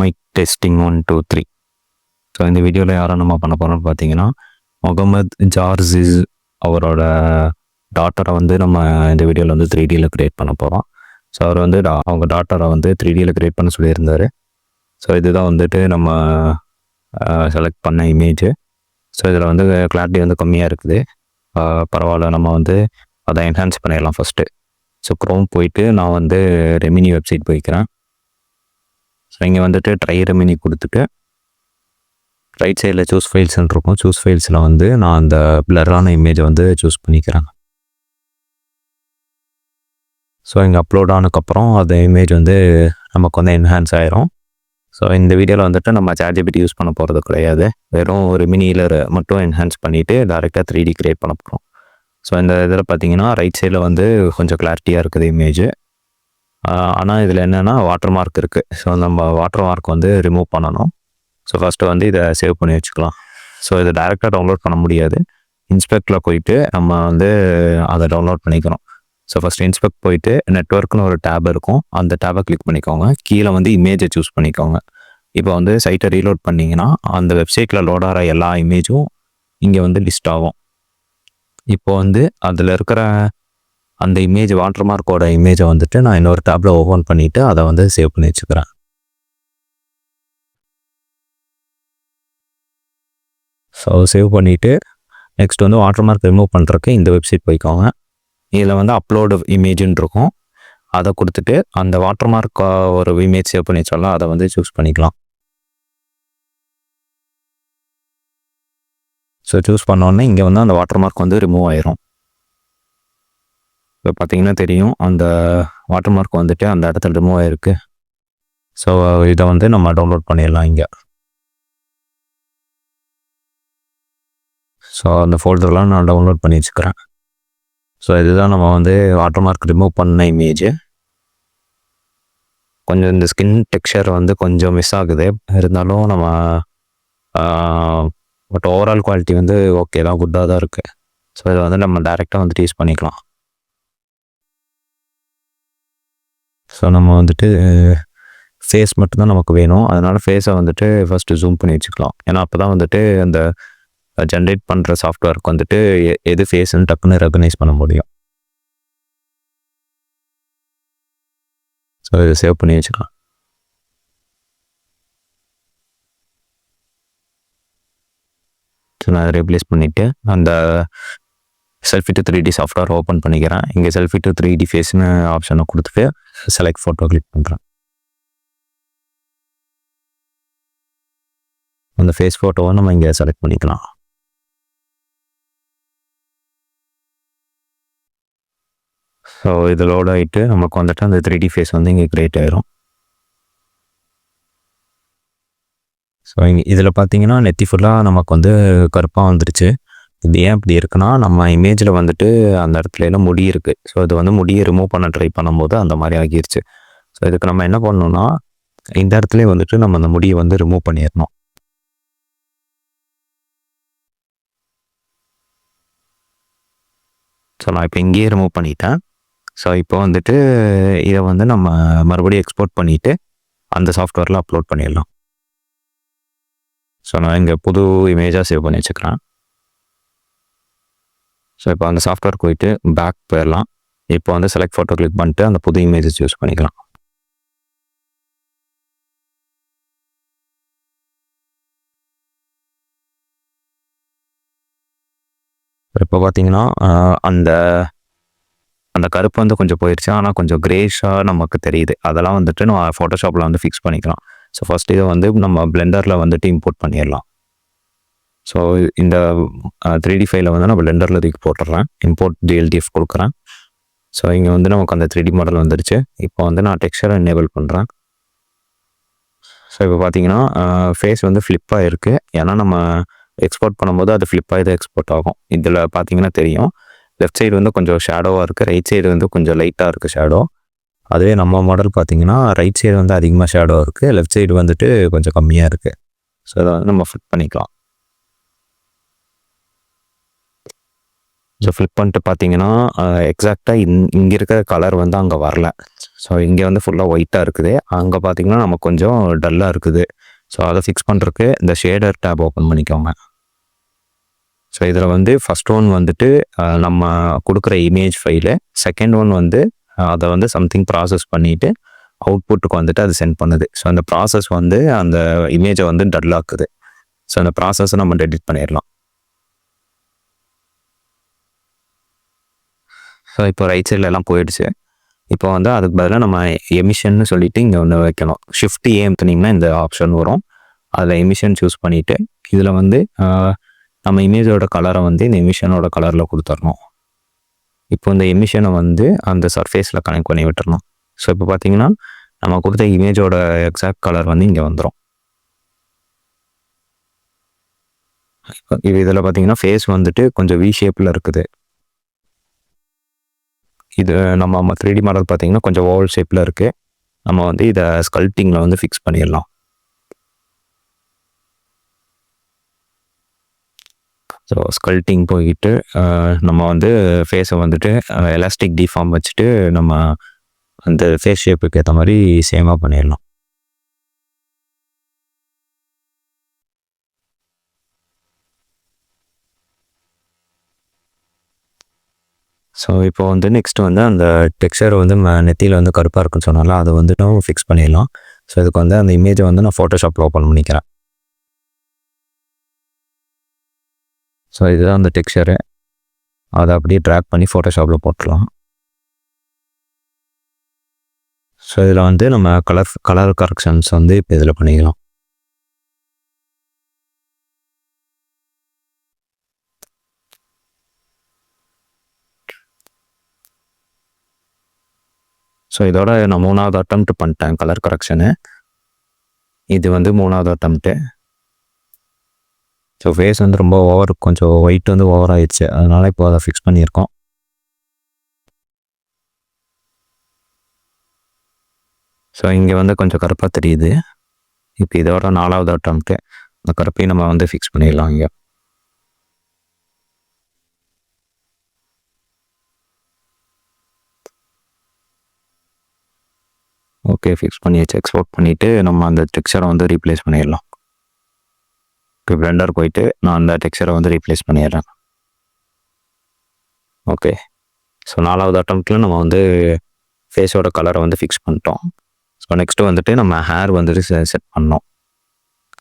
Mic testing 1 2 3. So இந்த வீடியோவில் யாரை நம்ம பண்ண போகிறோம்னு பார்த்தீங்கன்னா, முகமது ஜார்ஜிஸ் அவரோட டாட்டரை வந்து நம்ம இந்த வீடியோவில் வந்து 3Dயில் க்ரியேட் பண்ண போகிறோம். ஸோ அவர் வந்து அவங்க டாட்டரை வந்து 3Dயில் க்ரியேட் பண்ண சொல்லியிருந்தார். ஸோ இதுதான் வந்துட்டு நம்ம செலக்ட் பண்ண இமேஜு. ஸோ இதில் வந்து கிளாரிட்டி வந்து கம்மியாக இருக்குது. பரவாயில்ல, நம்ம வந்து அதை என்ஹான்ஸ் பண்ணிடலாம் ஃபஸ்ட்டு. ஸோ க்ரோம் போயிட்டு நான் வந்து ரெமினி வெப்சைட் போய்க்கிறேன். ஸோ இங்கே வந்துட்டு ட்ரை ரெமினி கொடுத்துட்டு ரைட் சைடில் சூஸ் ஃபைல்ஸ்ன்னு இருக்கும். சூஸ் ஃபைல்ஸில் வந்து நான் அந்த பிளரான இமேஜை வந்து சூஸ் பண்ணிக்கிறேன். ஸோ இங்கே அப்லோட் ஆனதுக்கப்புறம் அந்த இமேஜ் வந்து நமக்கு வந்து என்ஹான்ஸ் ஆயிரும். ஸோ இந்த வீடியோவில் வந்துட்டு நம்ம ChatGPT யூஸ் பண்ண போகிறது கிடையாது. வெறும் ஒரு மினியில் மட்டும் என்ஹான்ஸ் பண்ணிவிட்டு டேரெக்டாக 3D க்ரியேட் பண்ண போகிறோம். ஸோ இந்த இதில் பார்த்தீங்கன்னா ரைட் சைடில் வந்து கொஞ்சம் கிளாரிட்டியாக இருக்குது இமேஜு. ஆனால் இதில் என்னென்னா வாட்டர் மார்க் இருக்குது. ஸோ நம்ம வாட்டர் மார்க் வந்து ரிமூவ் பண்ணணும். ஸோ ஃபஸ்ட்டு வந்து இதை சேவ் பண்ணி வச்சுக்கலாம். ஸோ இதை டைரெக்டாக டவுன்லோட் பண்ண முடியாது. இன்ஸ்பெக்டில் போயிட்டு நம்ம வந்து அதை டவுன்லோட் பண்ணிக்கிறோம். ஸோ ஃபஸ்ட்டு இன்ஸ்பெக்ட் போயிட்டு நெட்வொர்க்னு ஒரு டேப் இருக்கும். அந்த டேபை கிளிக் பண்ணிக்கோங்க. கீழே வந்து இமேஜை சூஸ் பண்ணிக்கோங்க. இப்போ வந்து சைட்டை ரீலோட் பண்ணிங்கன்னா அந்த வெப்சைட்டில் லோட் ஆகிற எல்லா இமேஜும் இங்கே வந்து லிஸ்ட் ஆகும். இப்போ வந்து அதில் இருக்கிற அந்த இமேஜ் வாட்டர் மார்க்கோட இமேஜை வந்துட்டு நான் இன்னொரு டேப்பில் ஓப்பன் பண்ணிவிட்டு அதை வந்து சேவ் பண்ணி வச்சுக்கிறேன். ஸோ சேவ் பண்ணிவிட்டு நெக்ஸ்ட் வந்து வாட்டர் மார்க் ரிமூவ் பண்ணுறதுக்கு இந்த வெப்சைட் போய்க்கோங்க. இதில் வந்து அப்லோடு இமேஜுன்னு இருக்கும். அதை கொடுத்துட்டு அந்த வாட்டர் மார்க் ஒரு இமேஜ் சேவ் பண்ணி வச்சாலும் அதை வந்து சூஸ் பண்ணிக்கலாம். ஸோ சூஸ் பண்ணோன்னே இங்கே வந்து அந்த வாட்டர் மார்க் வந்து ரிமூவ் ஆயிரும். இப்போ பார்த்தீங்கன்னா தெரியும், அந்த வாட்டர் மார்க் வந்துட்டு அந்த இடத்துல ரிமூவ் ஆகிருக்கு. ஸோ இதை வந்து நம்ம டவுன்லோட் பண்ணிடலாம் இங்கே. ஸோ அந்த ஃபோல்டர்லாம் நான் டவுன்லோட் பண்ணி வச்சுக்கிறேன். ஸோ இதுதான் நம்ம வந்து வாட்டர் மார்க் ரிமூவ் பண்ண இமேஜு. கொஞ்சம் இந்த ஸ்கின் டெக்ஸ்சர் வந்து கொஞ்சம் மிஸ் ஆகுது. இருந்தாலும் நம்ம பட் ஓவரால் குவாலிட்டி வந்து ஓகே தான், குட்டாக தான் இருக்குது. ஸோ இதை வந்து நம்ம டைரெக்டாக வந்துட்டு யூஸ் பண்ணிக்கலாம். ஸோ நம்ம வந்துட்டு ஃபேஸ் மட்டும்தான் நமக்கு வேணும். அதனால் ஃபேஸை வந்துட்டு ஃபஸ்ட்டு ஜூம் பண்ணி வச்சுக்கலாம். ஏன்னா அப்போ தான் வந்துட்டு அந்த ஜென்ரேட் பண்ணுற சாஃப்ட்வேருக்கு வந்துட்டு எது ஃபேஸ்ன்னு டக்குன்னு ரெகனைஸ் பண்ண முடியும். ஸோ இதை சேவ் பண்ணி வச்சுக்கலாம். ஸோ நான் அதை ரீப்ளேஸ் பண்ணிவிட்டு அந்த selfie to 3D software open பண்ணிக்கிறேன். இங்கே செல்ஃபி டு 3D ஃபேஸ்னு ஆப்ஷனை கொடுத்துட்டு செலக்ட் ஃபோட்டோ கிளிக் பண்ணுறேன். அந்த ஃபேஸ் ஃபோட்டோவை நம்ம இங்கே செலக்ட் பண்ணிக்கலாம். ஸோ இது லோட் ஆகிட்டு நமக்கு வந்துட்டு அந்த 3D ஃபேஸ் வந்து இங்கே க்ரியேட் ஆகிரும். ஸோ இங்கே இதில் பார்த்தீங்கன்னா நெத்தி ஃபுல்லாக நமக்கு வந்து கருப்பாக வந்துருச்சு. இது ஏன் இப்படி இருக்குன்னா, நம்ம இமேஜில் வந்துட்டு அந்த இடத்துல எல்லாம் முடி இருக்குது. ஸோ இது வந்து முடியை ரிமூவ் பண்ண ட்ரை பண்ணும்போது அந்த மாதிரி ஆகிருச்சு. ஸோ இதுக்கு நம்ம என்ன பண்ணணும்னா, இந்த இடத்துல வந்துட்டு நம்ம அந்த முடியை வந்து ரிமூவ் பண்ணிடணும். ஸோ நான் இப்போ இங்கேயே ரிமூவ் பண்ணிட்டேன். ஸோ இப்போ வந்துட்டு இதை வந்து நம்ம மறுபடியும் எக்ஸ்போர்ட் பண்ணிவிட்டு அந்த சாஃப்ட்வேரில் அப்லோட் பண்ணிடலாம். ஸோ நான் இங்கே புது இமேஜாக சேவ் பண்ணி வச்சுக்கிறேன். ஸோ இப்போ அந்த சாஃப்ட்வேர் போயிட்டு பேக் போயிடலாம். இப்போ வந்து செலக்ட் ஃபோட்டோ கிளிக் பண்ணிட்டு அந்த புது இமேஜஸ் யூஸ் பண்ணிக்கலாம். இப்போ பார்த்தீங்கன்னா அந்த அந்த கருப்பு வந்து கொஞ்சம் போயிடுச்சு. ஆனால் கொஞ்சம் கிரேஷாக நமக்கு தெரியுது. அதெல்லாம் வந்துட்டு நம்ம ஃபோட்டோஷாப்பில் வந்து ஃபிக்ஸ் பண்ணிக்கலாம். ஸோ ஃபஸ்ட் இதை வந்து நம்ம பிளெண்டரில் வந்துட்டு இம்போர்ட் பண்ணிடலாம். ஸோ இந்த 3D ஃபைலை வந்து நான் பிளெண்டரில் தூக்கி போட்டுடுறேன். இம்போர்ட் DLTF கொடுக்குறேன். ஸோ இங்கே வந்து நமக்கு அந்த 3D மாடல் வந்துருச்சு. இப்போ வந்து நான் டெக்ஸ்சரை எனேபிள் பண்ணுறேன். ஸோ இப்போ பார்த்தீங்கன்னா ஃபேஸ் வந்து ஃப்ளிப்பாக இருக்குது. ஏன்னா நம்ம எக்ஸ்போர்ட் பண்ணும்போது அது ஃப்ளிப்பாக தான் எக்ஸ்போர்ட் ஆகும். இதில் பார்த்தீங்கன்னா தெரியும், லெஃப்ட் சைடு வந்து கொஞ்சம் ஷேடோவாக இருக்குது, ரைட் சைடு வந்து கொஞ்சம் லைட்டாக இருக்குது ஷேடோ. அதுவே நம்ம மாடல் பார்த்தீங்கன்னா ரைட் சைடு வந்து அதிகமாக ஷேடோ இருக்குது, லெஃப்ட் சைடு வந்துட்டு கொஞ்சம் கம்மியாக இருக்குது. ஸோ அதை வந்து நம்ம ஃபிட் பண்ணிக்கலாம். ஸோ ஃப்ளிப் பண்ணிட்டு பார்த்தீங்கன்னா எக்ஸாக்டாக இங்கே இருக்கிற கலர் வந்து அங்கே வரல. ஸோ இங்கே வந்து ஃபுல்லாக ஒயிட்டாக இருக்குது. அங்கே பார்த்தீங்கன்னா நமக்கு கொஞ்சம் டல்லாக இருக்குது. ஸோ அதை ஃபிக்ஸ் பண்ணுறதுக்கு இந்த ஷேடர் டேப் ஓப்பன் பண்ணிக்கோங்க. ஸோ இதில் வந்து ஃபஸ்ட் ஒன் வந்துட்டு நம்ம கொடுக்குற இமேஜ் ஃபைலு. செகண்ட் ஒன் வந்து அதை வந்து சம்திங் ப்ராசஸ் பண்ணிவிட்டு அவுட்புட்டுக்கு வந்துட்டு அது சென்ட் பண்ணுது. ஸோ அந்த ப்ராசஸ் வந்து அந்த இமேஜை வந்து டல்லாக்குது. ஸோ அந்த ப்ராசஸை நம்ம டெலிட் பண்ணிடலாம். ஸோ இப்போ ரைட் சைடில் எல்லாம் போயிடுச்சு. இப்போ வந்து அதுக்கு பதிலாக நம்ம எமிஷன்னு சொல்லிட்டு இங்கே ஒன்று வைக்கணும். ஷிஃப்ட் ஏ அமுத்துனீங்கன்னா இந்த ஆப்ஷன் வரும். அதில் எமிஷன் சூஸ் பண்ணிவிட்டு இதில் வந்து நம்ம இமேஜோட கலரை வந்து இந்த எமிஷனோட கலரில் கொடுத்துடணும். இப்போ இந்த எமிஷனை வந்து அந்த சர்ஃபேஸில் கனெக்ட் பண்ணி விட்டுறணும். ஸோ இப்போ பார்த்தீங்கன்னா நம்ம கொடுத்த இமேஜோட எக்ஸாக்ட் கலர் வந்து இங்கே வந்துடும். இதில் பார்த்தீங்கன்னா ஃபேஸ் வந்துட்டு கொஞ்சம் வி ஷேப்பில் இருக்குது. இது நம்ம 3D மாடல் பார்த்தீங்கன்னா கொஞ்சம் ஓவல் ஷேப்பில் இருக்குது. நம்ம வந்து இதை ஸ்கல்ப்டிங்கில் வந்து ஃபிக்ஸ் பண்ணிடலாம். ஸோ ஸ்கல்ப்டிங் போயிட்டு நம்ம வந்து ஃபேஸை வந்துட்டு எலாஸ்டிக் டிஃபார்ம் வச்சுட்டு நம்ம அந்த ஃபேஸ் ஷேப்புக்கு ஏற்ற மாதிரி சேமாக பண்ணிடலாம். ஸோ இப்போ வந்து நெக்ஸ்ட் வந்து அந்த டெக்ஸ்சர் வந்து நெத்தியில் வந்து கருப்பாக இருக்குன்னு சொன்னால அதை வந்து நம்ம ஃபிக்ஸ் பண்ணிடலாம். ஸோ இதுக்கு வந்து அந்த இமேஜை வந்து நான் ஃபோட்டோஷாப்பில் ஓப்பன் பண்ணிக்கிறேன். ஸோ இதுதான் அந்த டெக்ஸ்சரு. அதை அப்படியே ட்ராக் பண்ணி ஃபோட்டோஷாப்பில் போட்டுடலாம். ஸோ இதில் வந்து நம்ம கலர் கரெக்ஷன்ஸ் வந்து இப்போ இதில் பண்ணிக்கலாம். ஸோ இதோட நான் 3வது அட்டெம்ப்ட் பண்ணிட்டேன் கலர் கரெக்ஷனு. இது வந்து 3வது அட்டெம்ப்ட்டு. ஸோ ஃபேஸ் வந்து ரொம்ப கொஞ்சம் ஒயிட் வந்து ஓவர் ஆயிடுச்சு. அதனால் இப்போ அதை ஃபிக்ஸ் பண்ணியிருக்கோம். ஸோ இங்கே வந்து கொஞ்சம் கருப்பாக தெரியுது. இப்போ இதோட 4வது அட்டெம்ப்ட்டு. அந்த கருப்பையும் நம்ம வந்து ஃபிக்ஸ் பண்ணிடலாம் இங்கே. ஓகே, ஃபிக்ஸ் பண்ணியாச்சு. எக்ஸ்போர்ட் பண்ணிவிட்டு நம்ம அந்த டெக்ஸ்சரை வந்து ரீப்ளேஸ் பண்ணிடலாம். இப்போ பிளெண்டர் போயிட்டு நான் அந்த டெக்ஸ்சரை வந்து ரீப்ளேஸ் பண்ணிடுறேன். ஓகே, ஸோ 4வது அட்டெம்ப்ட்டில் நம்ம வந்து ஃபேஸோட கலரை வந்து ஃபிக்ஸ் பண்ணிட்டோம். ஸோ நெக்ஸ்ட்டு வந்துட்டு நம்ம ஹேர் வந்துட்டு செட் பண்ணோம்.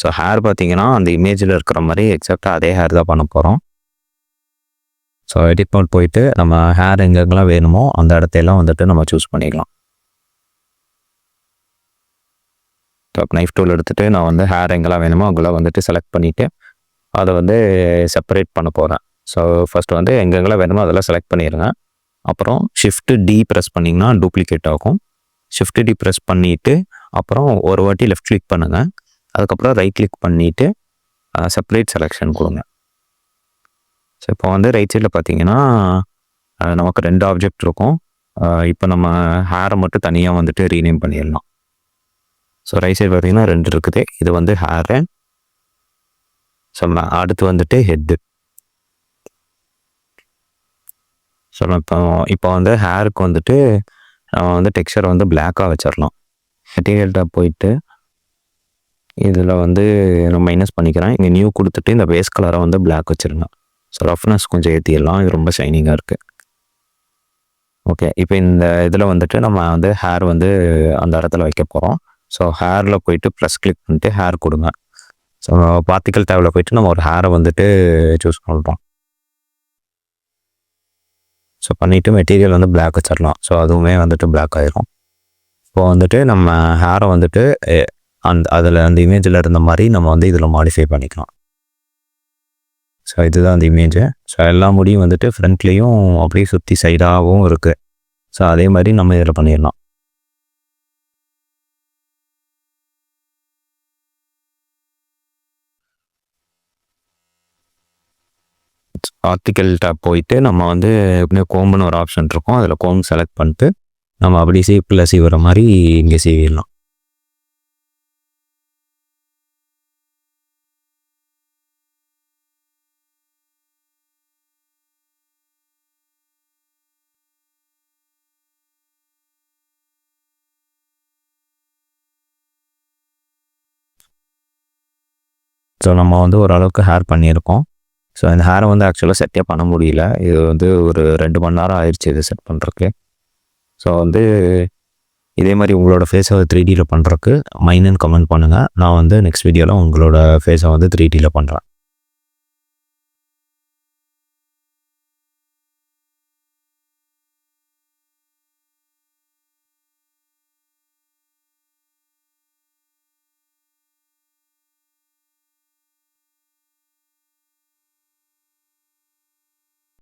ஸோ ஹேர் பார்த்தீங்கன்னா அந்த இமேஜில் இருக்கிற மாதிரி எக்ஸாக்டாக அதே ஹேர் தான் பண்ண போகிறோம். ஸோ எடிட் மோட் போயிட்டு நம்ம ஹேர் எங்கெங்கெல்லாம் வேணுமோ அந்த இடத்தையெல்லாம் வந்துட்டு நம்ம சூஸ் பண்ணிக்கலாம். ஸோ நைஃப் டூல் எடுத்துகிட்டு நான் வந்து ஹேர் எங்கெல்லாம் வேணுமோ அங்கெல்லாம் வந்துட்டு செலக்ட் பண்ணிவிட்டு அதை வந்து செப்பரேட் பண்ண போகிறேன். ஸோ ஃபஸ்ட்டு வந்து எங்கெங்கெல்லாம் வேணுமோ அதெல்லாம் செலக்ட் பண்ணிடுங்க. அப்புறம் ஷிஃப்ட் டி ப்ரெஸ் பண்ணிங்கன்னா டூப்ளிகேட் ஆகும். ஷிஃப்ட் டி ப்ரெஸ் பண்ணிவிட்டு அப்புறம் ஒரு வாட்டி லெஃப்ட் கிளிக் பண்ணுங்கள். அதுக்கப்புறம் ரைட் கிளிக் பண்ணிவிட்டு செப்பரேட் செலெக்ஷன் கொடுங்க. ஸோ இப்போ வந்து ரைட் சைடில் பார்த்தீங்கன்னா நமக்கு 2 ஆப்ஜெக்ட் இருக்கும். இப்போ நம்ம ஹேரை மட்டும் தனியாக வந்துட்டு ரீநேம் பண்ணிடலாம். ஸோ ரைட் சைடு பார்த்தீங்கன்னா 2 இருக்குது. இது வந்து ஹேரு. ஸோ அடுத்து வந்துட்டு ஹெட்டு. ஸோ இப்போ வந்து ஹேருக்கு வந்துட்டு நம்ம வந்து டெக்ஸ்சரை வந்து பிளாக்காக வச்சிடலாம். மெட்டீரியல் டாப் போயிட்டு இதில் வந்து நான் மைனஸ் பண்ணிக்கிறேன். இங்கே நியூ கொடுத்துட்டு இந்த பேஸ் கலரை வந்து பிளாக் வச்சுருங்க. ஸோ ரஃப்னஸ் கொஞ்சம் ஏற்றிடலாம். இது ரொம்ப ஷைனிங்காக இருக்குது. ஓகே, இப்போ இந்த இதில் வந்துட்டு நம்ம வந்து ஹேர் வந்து அந்த இடத்துல வைக்க போகிறோம். ஸோ ஹேரில் போயிட்டு ப்ளஸ் கிளிக் பண்ணிட்டு ஹேர் கொடுங்க. ஸோ பார்ட்டிக்கல் டேபில் போயிட்டு நம்ம ஒரு ஹேரை வந்துட்டு சூஸ் பண்ணுறோம். ஸோ பண்ணிவிட்டு மெட்டீரியல் வந்து பிளாக் வச்சிடலாம். ஸோ அதுவுமே வந்துட்டு பிளாக் ஆயிரும். இப்போ வந்துட்டு நம்ம ஹேரை வந்துட்டு அதில் அந்த இமேஜில் இருந்த மாதிரி நம்ம வந்து இதில் மாடிஃபை பண்ணிக்கலாம். ஸோ இதுதான் அந்த இமேஜு. ஸோ எல்லா முடியும் வந்துட்டு ஃப்ரண்ட்லேயும் அப்படியே சுற்றி சைடாகவும் இருக்குது. ஸோ அதே மாதிரி நம்ம இதில் பண்ணிடலாம். ஆர்டிக்கல் டேப் போயிட்டு நம்ம வந்து எப்படியும் கோம்புன்னு ஒரு ஆப்ஷன் இருக்கும். அதில் கோம்பு செலக்ட் பண்ணிட்டு நம்ம அப்படி சீப்பில் சீவுற மாதிரி இங்கே சீவிடலாம். ஸோ நம்ம வந்து ஓரளவுக்கு ஹேர் பண்ணியிருக்கோம். ஸோ இந்த ஹேரை வந்து ஆக்சுவலாக செட்டே பண்ண முடியல. இது வந்து ஒரு 2 மணி நேரம் ஆயிடுச்சு இது செட் பண்ணுறதுக்கு. ஸோ வந்து இதே மாதிரி உங்களோட ஃபேஸை 3Dயில் பண்ணுறதுக்கு மைண்டுன்னு கமெண்ட் பண்ணுங்கள். நான் வந்து நெக்ஸ்ட் வீடியோவில் உங்களோட ஃபேஸை வந்து 3Dயில் பண்ணுறேன்.